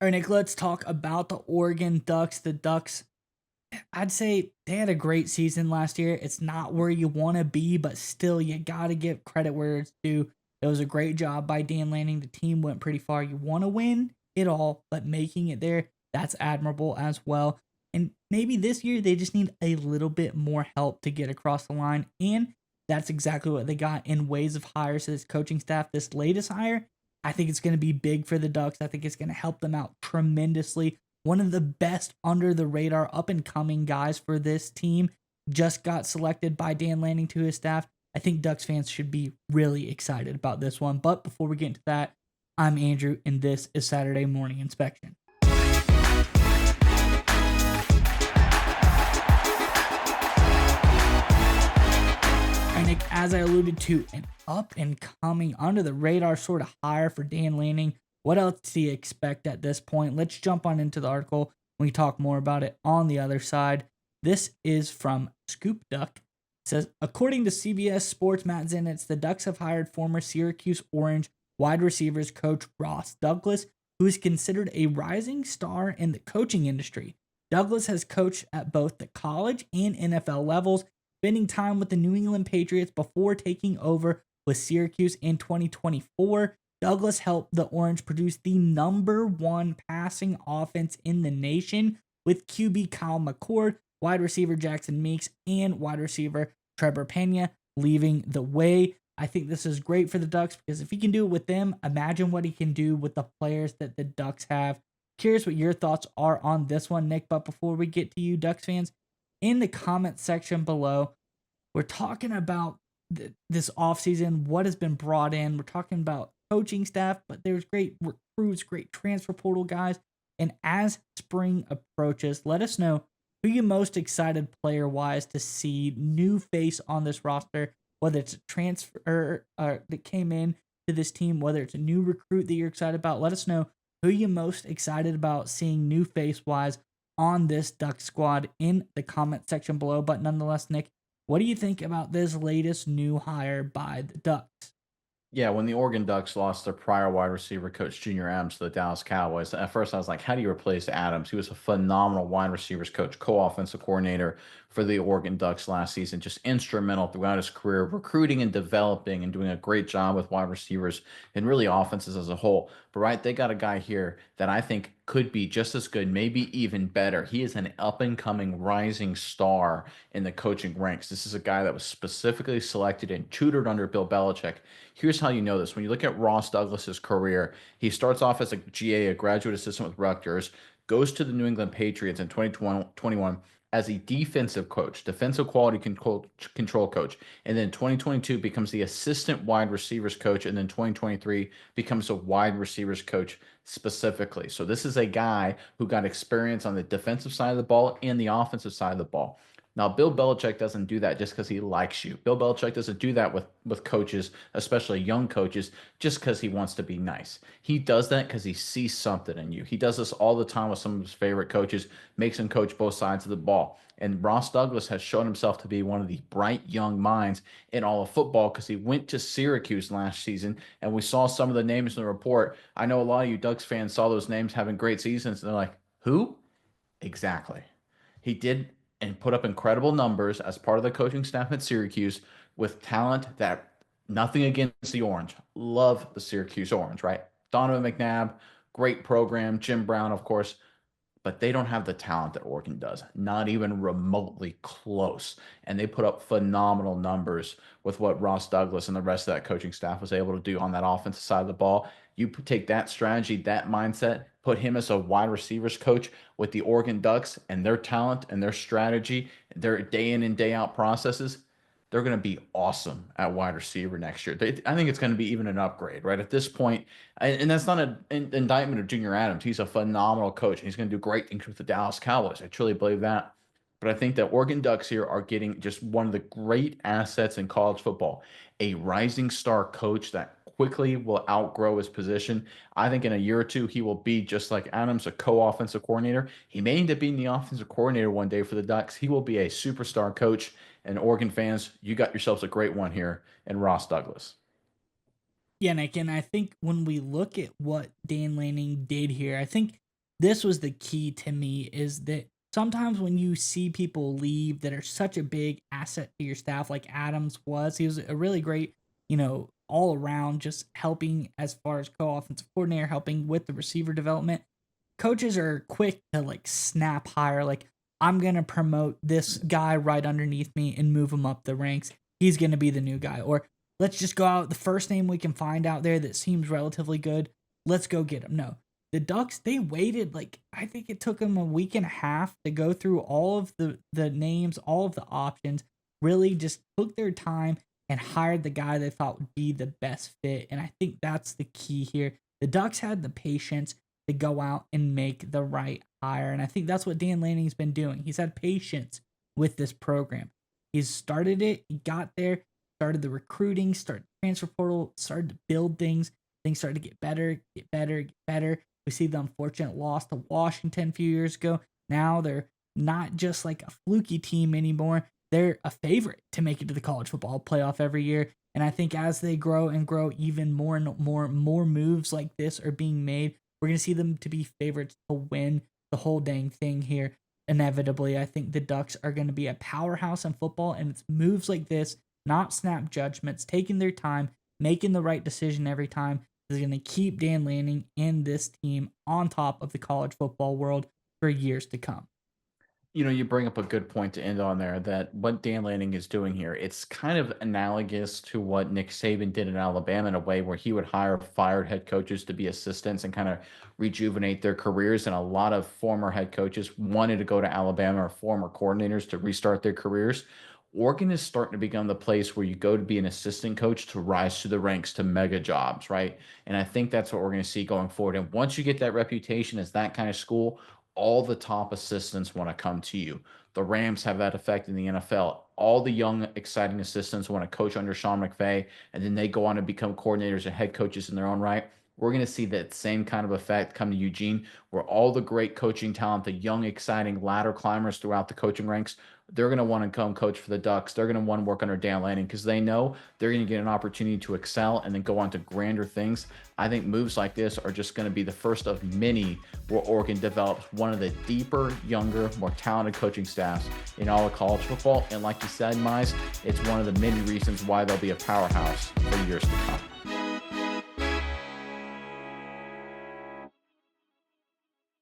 All right, Nick, let's talk about the Oregon Ducks. The Ducks, I'd say they had a great season last year. It's not where you want to be, but still, you got to give credit where it's due. It was a great job by Dan Lanning. The team went pretty far. You want to win it all, but making it there, that's admirable as well. And maybe this year they just need a little bit more help to get across the line. And that's exactly what they got in ways of hires to this coaching staff. This latest hire, I think it's going to be big for the Ducks. I think it's going to help them out tremendously. One of the best under the radar up and coming guys for this team just got selected by Dan Lanning to his staff. I think Ducks fans should be really excited about this one. But before we get into that, I'm Andrew, and this is Saturday Morning Inspection. And Nick, as I alluded to, an up and coming under the radar sort of hire for Dan Lanning. What else do you expect at this point? Let's jump on into the article. We talk more about it on the other side. This is from Scoop Duck. It says, according to CBS Sports Matt Zenitz, the Ducks have hired former Syracuse Orange wide receivers coach Ross Douglas, who is considered a rising star in the coaching industry. Douglas has coached at both the college and NFL levels, spending time with the New England Patriots before taking over with Syracuse in 2024. Douglas helped the Orange produce the number one passing offense in the nation with QB Kyle McCord, wide receiver Jackson Meeks, and wide receiver Trevor Pena leaving the way. I think this is great for the Ducks because if he can do it with them, imagine what he can do with the players that the Ducks have. Curious what your thoughts are on this one, Nick, but before we get to you, Ducks fans, in the comment section below, we're talking about this offseason, what has been brought in. We're talking about coaching staff, but there's great recruits, great transfer portal guys. And as spring approaches, let us know who you're most excited player-wise to see new face on this roster, whether it's a transfer that came in to this team, whether it's a new recruit that you're excited about. Let us know who you're most excited about seeing new face-wise on this Duck squad in the comment section below. But nonetheless, Nick, what do you think about this latest new hire by the Ducks? Yeah, when the Oregon Ducks lost their prior wide receiver coach, Junior Adams, to the Dallas Cowboys, at first I was like, how do you replace Adams? He was a phenomenal wide receivers coach, co-offensive coordinator for the Oregon Ducks last season, just instrumental throughout his career, recruiting and developing and doing a great job with wide receivers and really offenses as a whole. But right, they got a guy here that I think could be just as good, maybe even better. He is an up and coming rising star in the coaching ranks. This is a guy that was specifically selected and tutored under Bill Belichick. Here's how you know this. When you look at Ross Douglas's career, he starts off as a GA, a graduate assistant with Rutgers, goes to the New England Patriots in 2021 as a defensive coach, defensive quality control coach. And then 2022 becomes the assistant wide receivers coach. And then 2023 becomes a wide receivers coach specifically. So this is a guy who got experience on the defensive side of the ball and the offensive side of the ball. Now, Bill Belichick doesn't do that just because he likes you. Bill Belichick doesn't do that with coaches, especially young coaches, just because he wants to be nice. He does that because he sees something in you. He does this all the time with some of his favorite coaches, makes them coach both sides of the ball. And Ross Douglas has shown himself to be one of the bright young minds in all of football because he went to Syracuse last season, and we saw some of the names in the report. I know a lot of you Ducks fans saw those names having great seasons, and they're like, who? Exactly. He did and put up incredible numbers as part of the coaching staff at Syracuse with talent that nothing against the Orange. Love the Syracuse Orange, right? Donovan McNabb, great program. Jim Brown, of course, but they don't have the talent that Oregon does, not even remotely close. And they put up phenomenal numbers with what Ross Douglas and the rest of that coaching staff was able to do on that offensive side of the ball. You take that strategy, that mindset, put him as a wide receivers coach with the Oregon Ducks and their talent and their strategy, their day in and day out processes. They're going to be awesome at wide receiver next year. I think it's going to be even an upgrade, right? At this point, and that's not an indictment of Junior Adams. He's a phenomenal coach. And he's going to do great things with the Dallas Cowboys. I truly believe that. But I think that Oregon Ducks here are getting just one of the great assets in college football, a rising star coach that quickly will outgrow his position. I think in a year or two, he will be just like Adams, a co-offensive coordinator. He may end up being the offensive coordinator one day for the Ducks. He will be a superstar coach. And Oregon fans, you got yourselves a great one here in Ross Douglas. Yeah, Nick, and I think when we look at what Dan Lanning did here, I think this was the key to me is that sometimes when you see people leave that are such a big asset to your staff, like Adams was, he was a really great, all around just helping as far as co-offensive coordinator, helping with the receiver development. Coaches are quick to like snap hire, like I'm gonna promote this guy right underneath me and move him up the ranks. He's gonna be the new guy. Or let's just go out the first name we can find out there that seems relatively good. Let's go get him. No. The Ducks, they waited like I think it took them a week and a half to go through all of the names, all of the options, really just took their time and hired the guy they thought would be the best fit. And I think that's the key here. The Ducks had the patience to go out and make the right hire. And I think that's what Dan Lanning's been doing. He's had patience with this program. He's started it, he got there, started the recruiting, started the transfer portal, started to build things. Things started to get better, get better, get better. We see the unfortunate loss to Washington a few years ago. Now they're not just like a fluky team anymore. They're a favorite to make it to the college football playoff every year. And I think as they grow and grow, even more and more moves like this are being made. We're going to see them to be favorites to win the whole dang thing here. Inevitably, I think the Ducks are going to be a powerhouse in football, and it's moves like this, not snap judgments, taking their time, making the right decision every time, is going to keep Dan Lanning and this team on top of the college football world for years to come. You bring up a good point to end on there that what Dan Lanning is doing here, it's kind of analogous to what Nick Saban did in Alabama in a way where he would hire fired head coaches to be assistants and kind of rejuvenate their careers. And a lot of former head coaches wanted to go to Alabama or former coordinators to restart their careers. Oregon is starting to become the place where you go to be an assistant coach to rise to the ranks to mega jobs, right? And I think that's what we're going to see going forward. And once you get that reputation as that kind of school, all the top assistants want to come to you. The Rams have that effect in the NFL. All the young, exciting assistants want to coach under Sean McVay, and then they go on to become coordinators and head coaches in their own right. We're going to see that same kind of effect come to Eugene, where all the great coaching talent, the young, exciting ladder climbers throughout the coaching ranks, they're going to want to come coach for the Ducks. They're going to want to work under Dan Lanning because they know they're going to get an opportunity to excel and then go on to grander things. I think moves like this are just going to be the first of many where Oregon develops one of the deeper, younger, more talented coaching staffs in all of college football. And like you said, Mize, it's one of the many reasons why they'll be a powerhouse for years to come.